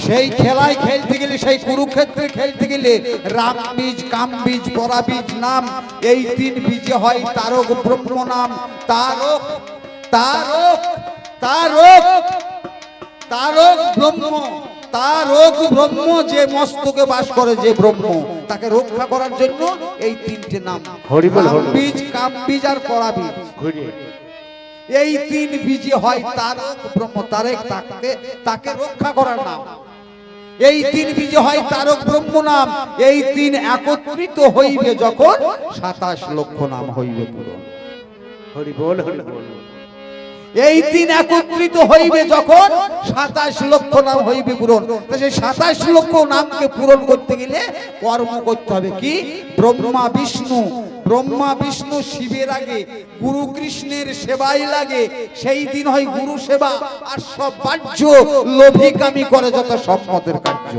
সেই খেলায় খেলতে গেলে, সেই কুরুক্ষেত্রে খেলতে গেলে রাম বীজ, কাম বীজ, পরা বীজ নাম, এই তিন বীজে হয় তারক ব্রহ্ম নাম। তারক তারক তারক তারক ব্রহ্ম, তারক ব্রহ্ম, যে মস্তকে বাস করে যে ব্রহ্ম, তাকে রক্ষা করার জন্য এই তিনটে নাম, রাম বীজ, কাম বীজ আর পরা বীজ। এই তিন বীজে হয় তারক ব্রহ্ম, তাকে রক্ষা করার নাম। এই তিন বীজে হয় তারক ব্রহ্ম নাম। এই তিন একত্রিত হইবে যখন 27 লক্ষ নাম হইবে পূরণ। হরি বল, হরি বল। এই তিন একত্রিত হইবে যখন 27 লক্ষ নাম হইবে পূরণ। তো সেই 27 লক্ষ নামকে পূরণ করতে গেলে কর্ম করতে হবে কি? ব্রহ্মা বিষ্ণু, ব্রহ্মা বিষ্ণু শিবের আগে গুরু কৃষ্ণের সেবাই লাগে। সেই দিন হয় গুরু সেবা, আর সব বাহ্য লোভিকামী করে যত সম্মতের কার্য।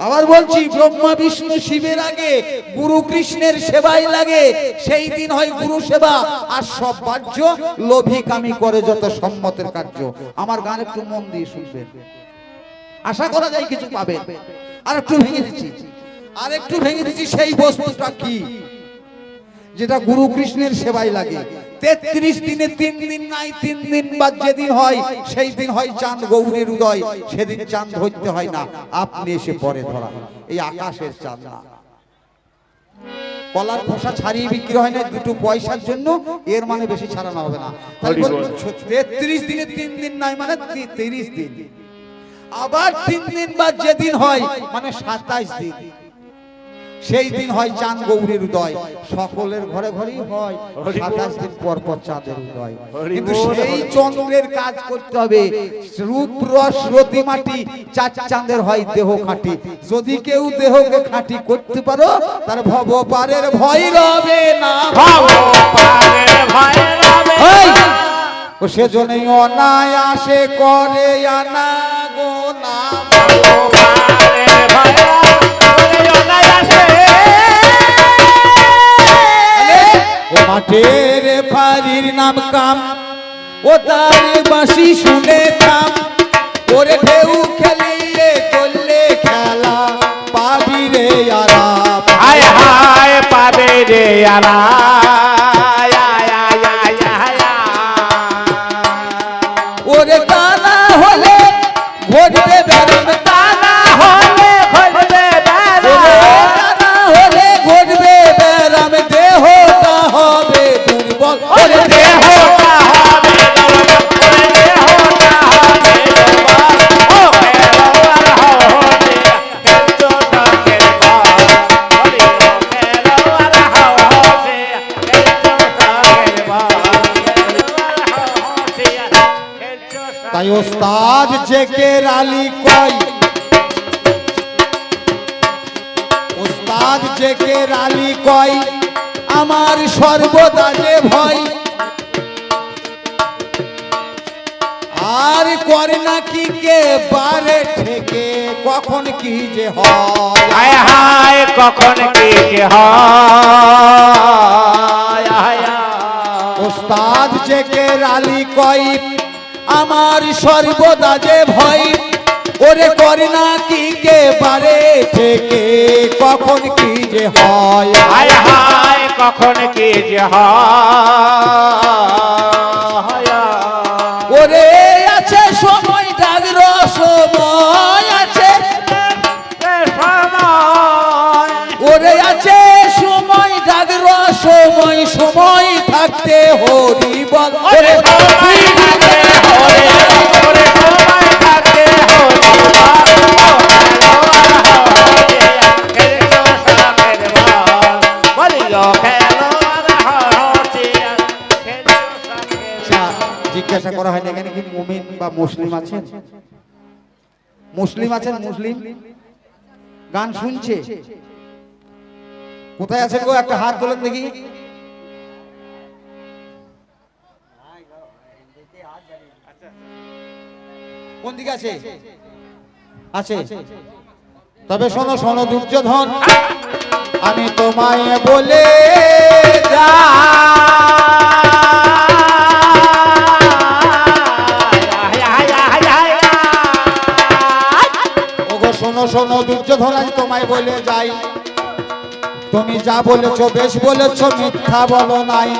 আবার বলছি, ব্রহ্মা বিষ্ণু শিবের আগে গুরু কৃষ্ণের সেবাই লাগে। সেই দিন হয় গুরু সেবা, আর সব বাহ্য লোভিকামী করে যত সম্মতের কার্য। আমার গান একটু মন দিয়ে শুনবেন, আশা করা যায় কিছু পাবেন। আর একটু ভেঙে দিচ্ছি, আর একটু ভেঙে দিচ্ছি। সেই বস্তুটা কি যেটা গুরু কৃষ্ণের সেবাই লাগে? 33 দিনে 3 দিন নাই, 3 দিন বাদ যেদিন হয় সেই দিন হয় চাঁদ গৌরীর উদয়। সেদিন চাঁদ ধরতে হয় না, আপনি এসে পরে ধরা। এই আকাশের চাঁদ না। কলার খোসা ছাড়িয়ে বিক্রি হয় না 2 পয়সার জন্য, এর মানে বেশি ছাড়ানো হবে না। 33 দিনে 3 দিন নাই মানে 30 দিন। আবার 3 দিন বাদ যেদিন হয় মানে 27 দিন। সেই দিন হয় চাঁদ গৌরীর উদয়। সকলের ঘরে ঘরেই হয় 27 দিন পর পর চাঁদের উদয়। কিন্তু সেই চন্দ্রের কাজ করতে হবে। রূপ রস রতি মাটি, 4 চাঁদের হয় দেহ খাঁটি। যদি কেউ দেহকে খাঁটি করতে পারো, তার ভব পারের ভয় রবে না, ভব পারের ভয় রবে না। ও সেজন্যই অনায়াসে করে আনা গোনা, ভব পারের ভয় মাঠের ফারির নাম কাম, ও তার বাঁশি শুনে থাম। ওরে ঢেউ খেলিয়ে করলে খেলা, পাবি রে আরাম, হায় হায় পাবে রে আরাম। ওরে কানা হলে ঘটবে বেরম, কানা হলে ঘটবে বেরম, কানা হলে ঘটবে বেরম। দেহটা হবে দুর্বল, ওরে দেহটা হবে দুর্বল, ওরে দেহটা হবে দুর্বল। ও খেলোয়াড় হবে খেলতো ঢাকের বল, ওরে খেলোয়াড় হবে খেলতো ঢাকের বল, খেলোয়াড় হবে খেলতো। তাই ওস্তাদ জেকের আলী কয়, ওস্তাদ জেকের আলী কয়, আমার সর্বদা যে ভয়, আর করে না কি কে বারে ঠেকে, কখন কি যে হয়, হায় হায় কখন কি যে হয়। ওস্তাদ জেকের আলী কয়, আমার সর্বদা যে ভয়, ওরে করে না কি কে বারে থেকে, কখন কি যে হয়, হায় হায় কখন কি যে হয়। ওরে আছে সময় ডাগর সময় আছে, ওরে আছে সময় ডাগর সময়, সময় থাকতে হরি বল, ওরে সময় থাকতে হরি বল, ওরে সময় থাকতে হরি বল। জিজ্ঞাসা করা হয় না এখানে কি মুমিন বা মুসলিম আছেন? মুসলিম আছেন? মুসলিম গান শুনছে? কোথায় আছেন গো? একটা হাত তোলেন দেখি। কোন দিকে আছে? আছে। তবে শোনো শোনো দুর্যোধন, আমি তোমায় বলে যা, শোনো দুর্যোধন, আজ তোমায় বলে যাই, তুমি যা বলেছো বেশ বলেছো, মিথ্যা বলো নাই।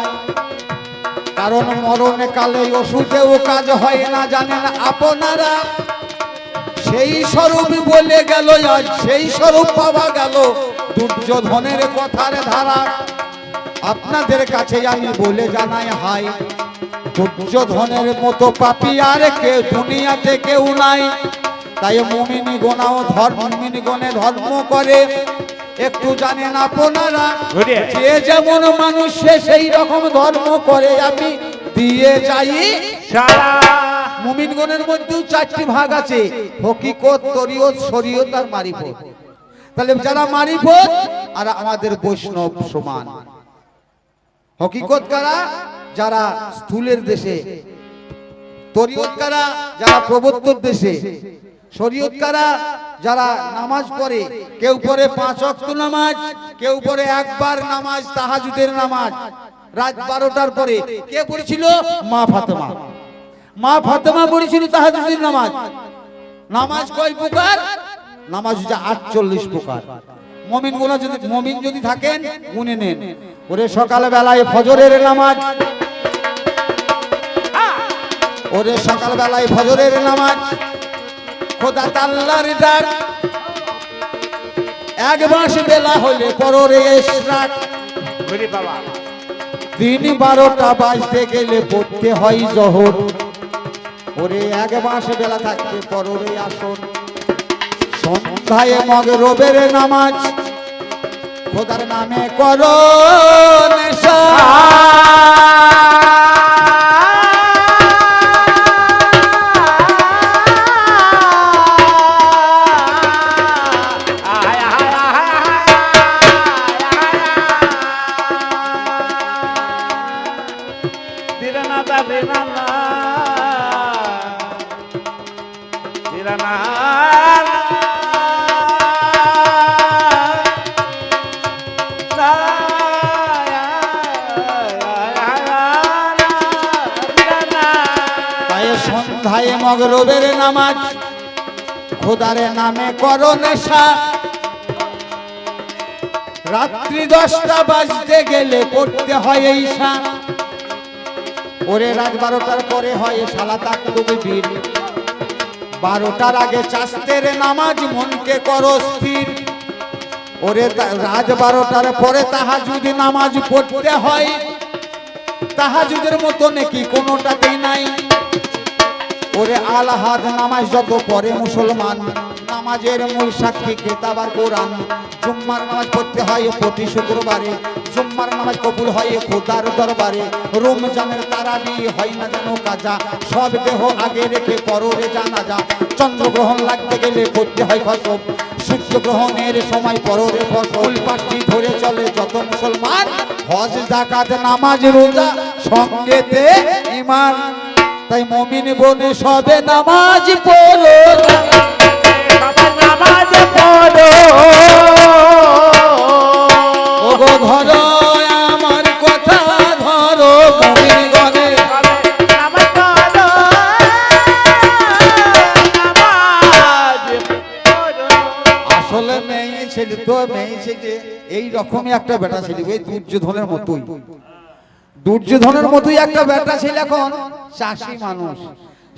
কারণ মরণে কালে ওষুধেও কাজ হয় না, জানেন আপনারা। সেই স্বরূপ বলে গেল, আজ সেই স্বরূপ পাওয়া গেল দুর্যোধনের কথার ধারা। আপনাদের কাছে আমি বলে জানাই হাই, দুর্যোধনের মতো পাপী আর কেউ দুনিয়াতে কেউ নাই। তাই মুমিনি গোনাও মুমিনি গণে ধর্ম করে, একটু জানেন আপনারা। যে যেমন মানুষ সে সেই রকম ধর্ম করে, আমি দিয়ে যাই সারা। মুমিনগণের মধ্যেও চারটি ভাগ আছে, হকিকত, তরিয়ত, শরীয়ত আর মারিফত। তাহলে যারা মারিফত আর আমাদের বৈষ্ণব সমান। হকিকত কারা? যারা স্থূলের দেশে, তরিয়ত কারা? যারা প্রবর্তর দেশে, শরীয়ত কারা? যারা নামাজ পড়ে, কেউ পড়ে 5 ওয়াক্ত নামাজ, কেউ পড়ে একবার নামাজ, তাহাজ্জুদের নামাজ রাত 12টার পরে। কে পড়েছিল? মা ফাতেমা। মা ফাতেমা পড়েছিল তাহাজ্জুদের নামাজ। নামাজ কয় প্রকার? নামাজ হচ্ছে 48 প্রকার। মুমিন যদি থাকেন গুনে নেন। ওরে সকাল বেলায় ফজরের নামাজ, ওরে সকাল বেলায় ফজরের নামাজ, খোদা তাআলার ডাক। এক মাস বেলা হলে পররে ইশরাক। ওরে বাবা, দিন 12টা বাজতে গেলে পড়তে হয় জোহর। ওরে এক মাস বেলা থাকতে পররে আসর। সন্ধ্যায় মাগরিবের নামাজ, খোদার নামে করো নেশা। সন্ধ্যায় মাগরিবের নামাজ, খোদার নামে করো নেশা। রাত্রি 10টা বাজতে গেলে পড়তে হয় ঈশা। ওরে রাত 12টার পরে হয় সালাত তাকবীর। 12টার আগে চাস্তের নামাজ, মনকে করো স্থির। ওরে রাত 12টার পরে তাহাজ্জুদ নামাজ পড়তে হয়। তাহাজ্জুদের মতো নাকি কোনোটাতেই নাই। ওরে আলাহাদ নামাজ যত পড়ে মুসলমান, নামাজের মূল সাক্ষী কিতাব আর কোরআন। জুম্মার নামাজ পড়তে হয় প্রতি শুক্রবারে, জুম্মার নামাজ কবুল হয় খোদার দরবারে। রমজানের তারাবি হয় না যেন কাজা, সব দেহ আগে রেখে পররে জানাজা। চন্দ্রগ্রহণ লাগতে গেলে পড়তে হয় খসব, সূর্যগ্রহণের সময় পররে ফসল। 5টি ধরে চলে যত মুসলমান, হজ যাকাত নামাজ রোজা সঙ্গেতে ঈমান। তাই মুমিন বনে সবে নামাজ পড়ো, নামাজ পড়ো। ওগো ধরো আমার কথা ধরো, মুমিন গনে নামাজ পড়ো, নামাজ পড়ো। আসলে মেয়ে ছেলে তো মেয়ে ছেলে এই রকমই একটা বেটা ছেলে, ওই দুর্যোধনের মতোই। দুর্যোধনের মতোই একটা বেটা ছেলে, এখন চাষি মানুষ।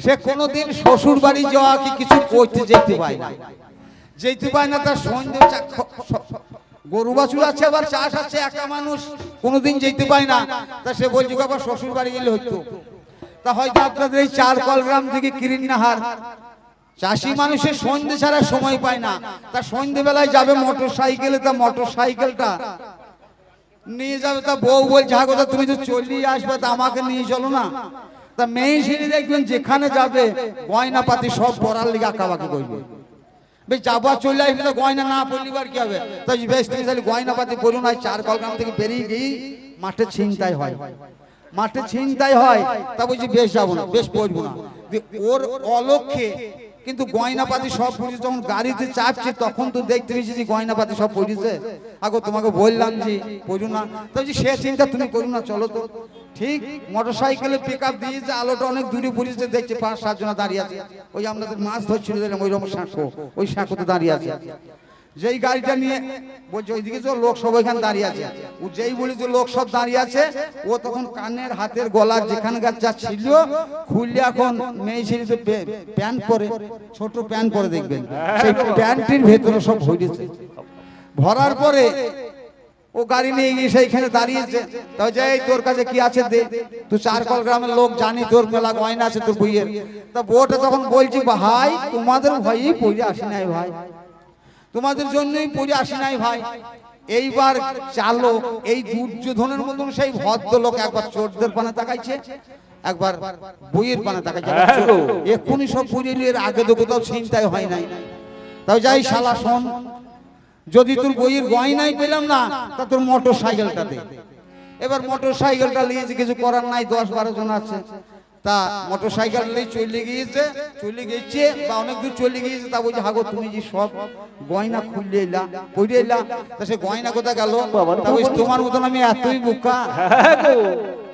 সে কোনোদিন শ্বশুর বাড়ি যাওয়া কি কিছু করতে যেতে পায় না, যেতে পায় না। তার সন্ধ্যে গরু বাছুর আছে, আবার চাষ আছে, একা মানুষ, কোনোদিন যেতে পায় না। তা সে বলছে বাবা শ্বশুর বাড়ি গেলে হতো। তা হয়তো আপনাদের এই 4 কলগ্রাম থেকে কিরিন্নাহার চাষি মানুষের সন্ধ্যে ছাড়া সময় পায় না। তা সন্ধ্যেবেলায় যাবে মোটর সাইকেলে, তা মোটর সাইকেলটা নিয়ে যাবে। তা বউ বলছে হ্যাঁ কথা তুমি তো চলিয়ে আসবে, তা আমাকে নিয়ে চলো না। তা মেয়ে ছেলে দেখবেন যেখানে যাবে গয়না পাতি সব পরার লিগে আঁকাবাকি করবে। বেশ যাবো চলে আসবে, তো গয়না না পড়লিবার কি হবে? তাই বেশ তুমি তাহলে গয়না পাতি করুন। 4 কলগ্রাম থেকে বেরিয়ে গিয়ে মাঠে ছিনতাই হয়, মাঠে ছিনতাই হয়। তা বলছি বেশ যাবো না, বেশ পড়বো না। ওর অলক্ষে কিন্তু গয়নাপাতি সব পড়েছে, যখন গাড়িতে চাপছে তখন তো দেখতে পেয়েছি যে গয়নাপাতি সব পড়েছে। আগো তোমাকে বললাম যে পড়ু না, তো সে চিন্তা তুমি করো না, চলো তো। ঠিক মোটর সাইকেলে পিক আপ দিয়েছে, আলোটা অনেক দূরে পড়েছে, দেখছে 5-7 জন দাঁড়িয়ে আছে। ওই আমাদের মাছ ধরছিল দিলাম ওই রকম সাঁকো, ওই সাঁকোতে দাঁড়িয়ে আছে। যেই গাড়িটা নিয়ে বলছে ওইদিকে যে লোক সব ওইখানে দাঁড়িয়ে আছে, ও যেই বলি যে লোক সব দাঁড়িয়ে আছে, ও তখন কানের হাতের গলার যেখানকার যা ছিল খুললে, এখন মেয়ে ছেলে প্যান্ট পরে, ছোট প্যান্ট পরে দেখবেন, সেই প্যান্টের ভেতরে সব ভরেছে। ভরার পরে ও গাড়ি নিয়ে গিয়ে সেইখানে দাঁড়িয়েছে। তাই যে তোর কাছে কি আছে দে, তুই চারকল গ্রামের লোক জানি তোর মেলা গয়না আছে তোর বইয়ের। তা বউটা তখন বলছি ভাই তোমাদের ভয়ই পড়ে আসি নাই ভাই, তোমাদের জন্যই পড়ে আসি নাই ভাই। এইবার চালো এই দুর্যোধনের মতন সেই ভদ্রলোক একবার চোরদের পানে তাকাইছে, একবার বইয়ের পানে তাকাইছে। এক্ষুনি সব পুরিলের আগে তো কোথাও চিন্তাই হয় নাই। তাই যাই শালা শোন, যদি তোর বইয়ের গয়নাই পেলাম না, তা তোর মোটর সাইকেলটা দে। এবার মোটর সাইকেলটা নিয়েছে, কিছু করার নাই, 10-12 জন আছে। তা মোটর সাইকেল নিয়ে চলে গিয়েছে বা অনেক দূর চলে গিয়েছে। তা বলছে হাগো তুমি যে সব গয়না খুললে এলা পড়ে এলা, তা সে গয়না কোথায় গেল? তা বলছে তোমার মতন আমি এতই বোকা,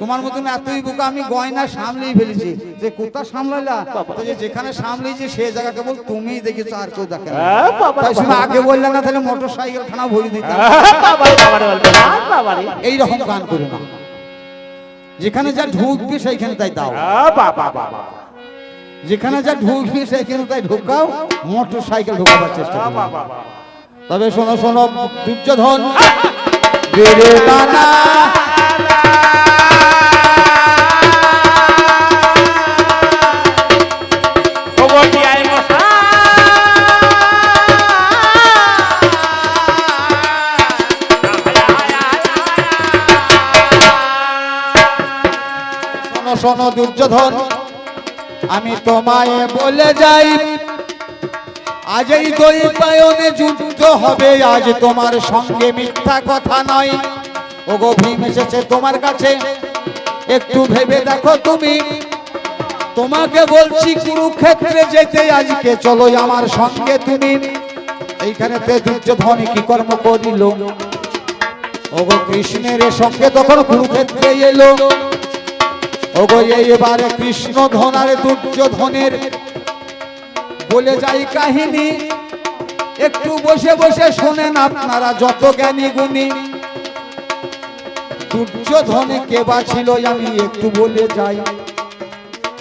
তোমার মতন এতই বোকা, আমি গয়না সামলেই ফেলেছি। যে কোথা সামলাইলা? যেখানে সামলেছি সে জায়গা কেবল তুমি দেখেছো, আর কেউ দেখে না। তাই শুনে আগে বললে না, তাহলে মোটর সাইকেল খানা ভরে দিতাম। এইরকম গান করো না, যেখানে যা ঢুকবে সেইখানে তাই দাও, যেখানে যা ঢুকবে সেইখানে তাই ঢোকাও, মোটর সাইকেল ঢোকাবার চেষ্টা করো। তবে শোনো শোনো দুর্যোধন বেড়ে দানা শোনো দুর্যোধন, আমি তোমায় বলে যাই, আজ এই দ্বৈপায়নে যুদ্ধ হবে, আজ তোমার সঙ্গে মিথ্যা কথা নয়। ওগো ভীম এসেছে তোমার কাছে, একটু ভেবে দেখো তুমি। তোমাকে বলছি কুরুক্ষেত্রে যেতে, আজকে চলো আমার সঙ্গে তুমি। এইখানেতে দুর্যোধন কি কর্ম করিল? ওগো কৃষ্ণের সঙ্গে তখন কুরুক্ষেত্রে এলো। ওগো এবারে কৃষ্ণ ধনার দুর্যোধনের বলে যাই কাহিনী, একটু বসে বসে শোনেন আপনারা যত জ্ঞানী গুণী। দুর্যোধনে কে বা ছিল আমি একটু বলে যাই।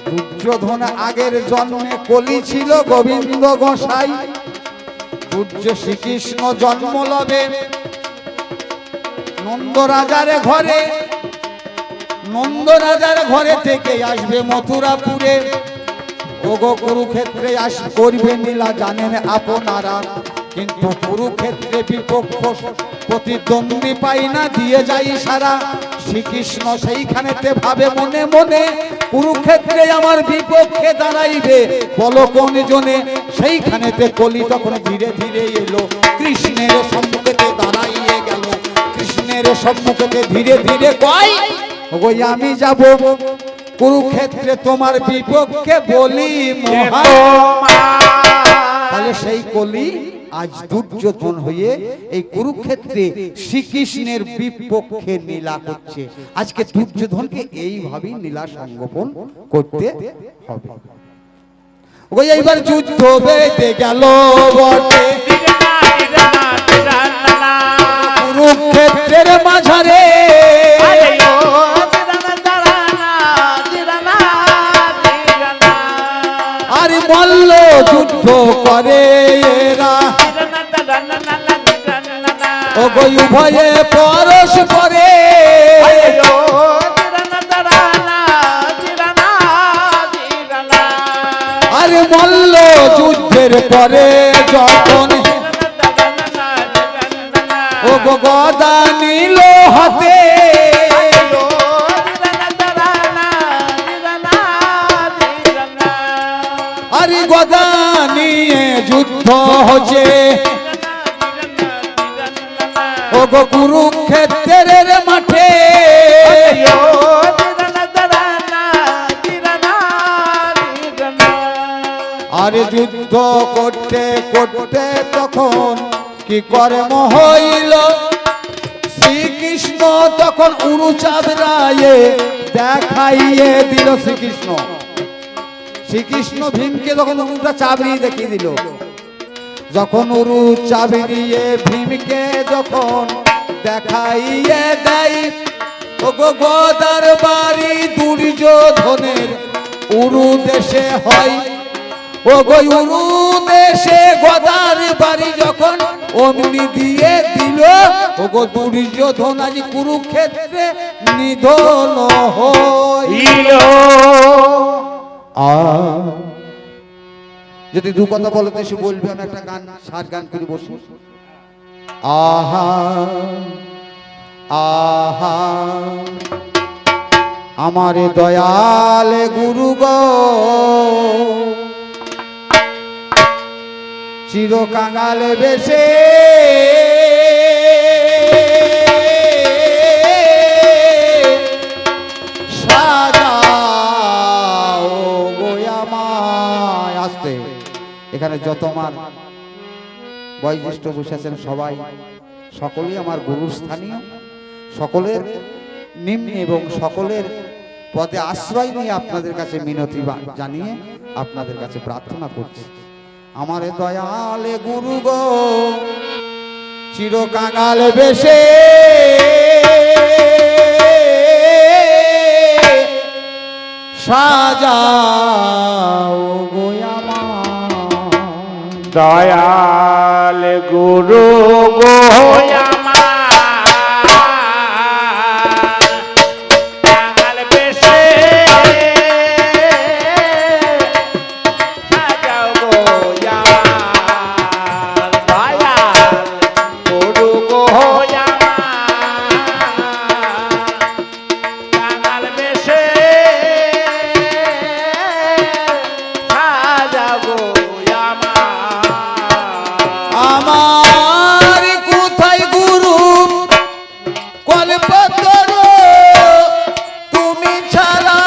দুর্যোধন আগের জন্মে কলি ছিল গোবিন্দ গোসাই। দুর্য শ্রীকৃষ্ণ জন্ম লবে নন্দ রাজার ঘরে, নন্দ রাজার ঘরে থেকে আসবে মথুরাপুরে। ওগো কুরুক্ষেত্রে করবে নীলা জানেন আপনারা, কিন্তু কুরুক্ষেত্রে বিপক্ষ প্রতিদ্বন্দ্বী পাই না, দিয়ে যাই সারা। শ্রীকৃষ্ণ সেইখানেতে ভাবে মনে মনে, কুরুক্ষেত্রে আমার বিপক্ষে দাঁড়াইবে বলো কোন জনে। সেইখানেতে কলি তখন ধীরে ধীরে এলো, কৃষ্ণের সম্মুখেতে দাঁড়াইয়ে গেল। কৃষ্ণের সম্মুখেতে ধীরে ধীরে কয়, ওই আমি যাব কুরুক্ষেত্রে তোমার বিপক্ষে বলি মহা। তাহলে সেই কলি আজ দুর্যোধন হয়ে এই কুরুক্ষেত্রে শ্রীকৃষ্ণের বিপক্ষে নীলা করছে। আজকে দুর্যোধনকে এইভাবেই নীলা সংগোপন করতে হবে। ওই এইবার যুদ্ধ বেঁধে গেল বটে কুরুক্ষেত্রের মাঝারে। আর মল্ল যুদ্ধ করে এরা, ওগো উভয়ে পরস্পরে। আর মল্ল যুদ্ধের পরে যখন ওগো গদা নিল হাতে, আর গদা নিয়ে যুদ্ধ হচ্ছে ওগো কুরুক্ষেত্রের মাঠে। আর যুদ্ধ করতে করতে তখন কি কর্ম হইল, শ্রীকৃষ্ণ তখন উরু চাবড়ায়ে দেখাইয়ে দিল। শ্রীকৃষ্ণ ভীমকে তখন উরুটা চাবড়িয়ে দেখিয়ে দিল। যখন উরু চাবড়িয়ে ভীমকে যখন দেখাইয়ে দেয়, ওগো গদার বাড়ি দুর্যোধনের উরু দেশে হয়। ওগো উরু দেশে গদার বাড়ি যখন অমনি দিয়ে দিল, ওগো দুর্যোধন আজ কুরুক্ষেত্রে নিধন হইল। যদি দু কথা বলতে সে বলবে, আমি একটা গান সার গান করে বসি। আহা আহা আমার দয়াল গুরু গো, চির কাঙাল বেশে সাজাও গো আমায়। আসতে এখানে যত আমার বয়োজ্যেষ্ঠ বসে আছেন সবাই, সকলেই আমার গুরুর স্থানীয়, সকলের নিম্নে এবং সকলের পদে আশ্রয় নিয়ে আপনাদের কাছে মিনতি জানিয়ে আপনাদের কাছে প্রার্থনা করছি। আমার দয়ালে গুরু গো, চির কাঙাল বেশে সাজাও গো আমার। দয়াল গুরু গো আমার, কাঙাল বেশে সাজাও গো আমার। দয়াল গুরু গো আমার, কাঙাল বেশে সাজাও গো আমার কোথায় গুরু কল্পতর, তুমি ছাড়া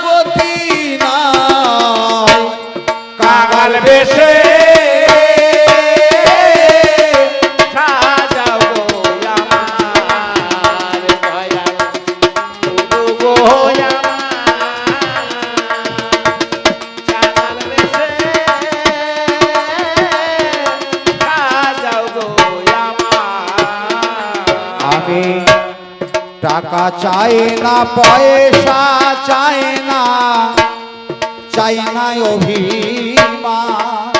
গতি নাই। কাঙাল বেশে সাজাও গো আমার। দয়াল গুরু গো আমার, কাঙাল বেশে সাজাও গো আমার। আমি টাকা চাই না, পয়সা চাই না, চাই না অভিমান।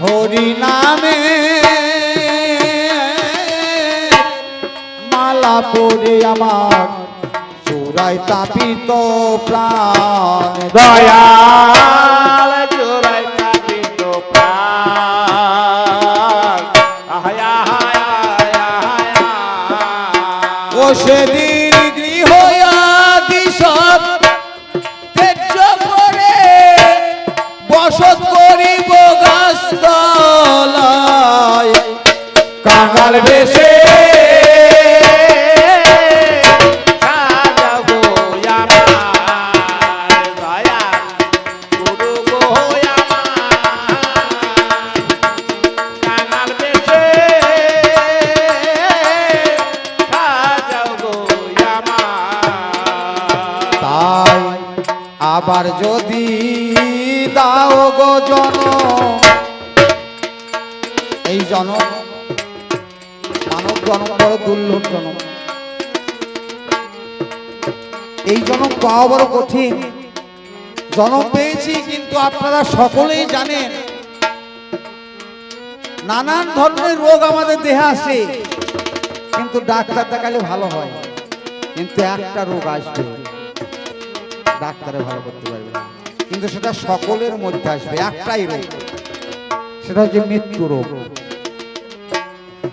হরি নামে মালা পরে আমার চোরাই তাপিত প্রাণ। দয়াল জোড়াই কাটিত প্রাণ। আহায়া হায়া হায়া। ও সেদিন গৃহ আদি সব ত্যায্য করে বসত করিব গাছতলায়। কাঙাল বেশে সাজাও গো আমার। দয়াল গুরু গো আমার, কাঙাল বেশে সাজাও গো আমার। তাই আবার যদি দাও গো জনম, এই জনম মানব জনম বড় দুর্লভ জনম, এই জনম পাওয়া বড় কঠিন। জনম পেয়েছি, কিন্তু আপনারা সকলেই জানেন নানান ধরনের রোগ আমাদের দেহে আসে, কিন্তু ডাক্তার দেখালে ভালো হয়। কিন্তু একটা রোগ আসবে, ডাক্তারে ভালো করতে পারবে না, কিন্তু সেটা সকলের মধ্যে আসবে। একটাই রোগ, সেটা হচ্ছে মৃত্যু রোগ।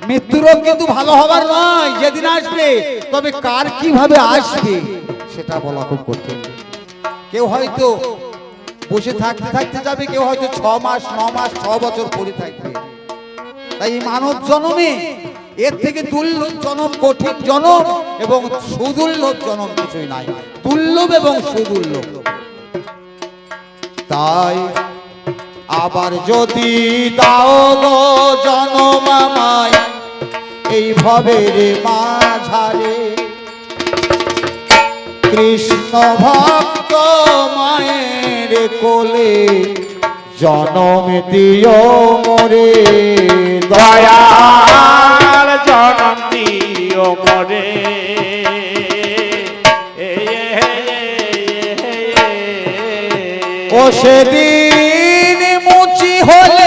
মৃত্যু রোগ কিন্তু ভালো হবার নয়, যেদিন আসবে, তবে কার কিভাবে আসবে সেটা বলা খুব কঠিন। কেউ হয়তো বসে থাকতে থাকতে যাবে, কেউ হয়তো 6 মাস 9 মাস 6 বছর পরে থাকবে। তাই এই মানব জন্মে এর থেকে দুর্লভ জনম, কঠিন জনম এবং সুদুর্লভ জনম কিছুই নাই। দুর্লভ এবং সুদুর্লভ। তাই আবার যদি দাও গো জনম আমায় এই ভবের মাঝারে, কৃষ্ণ ভক্ত মায়ের কোলে জনম দিও মোরে দয়া। দয়াল জনম দিও মরে ও সেদিন মুচি হলে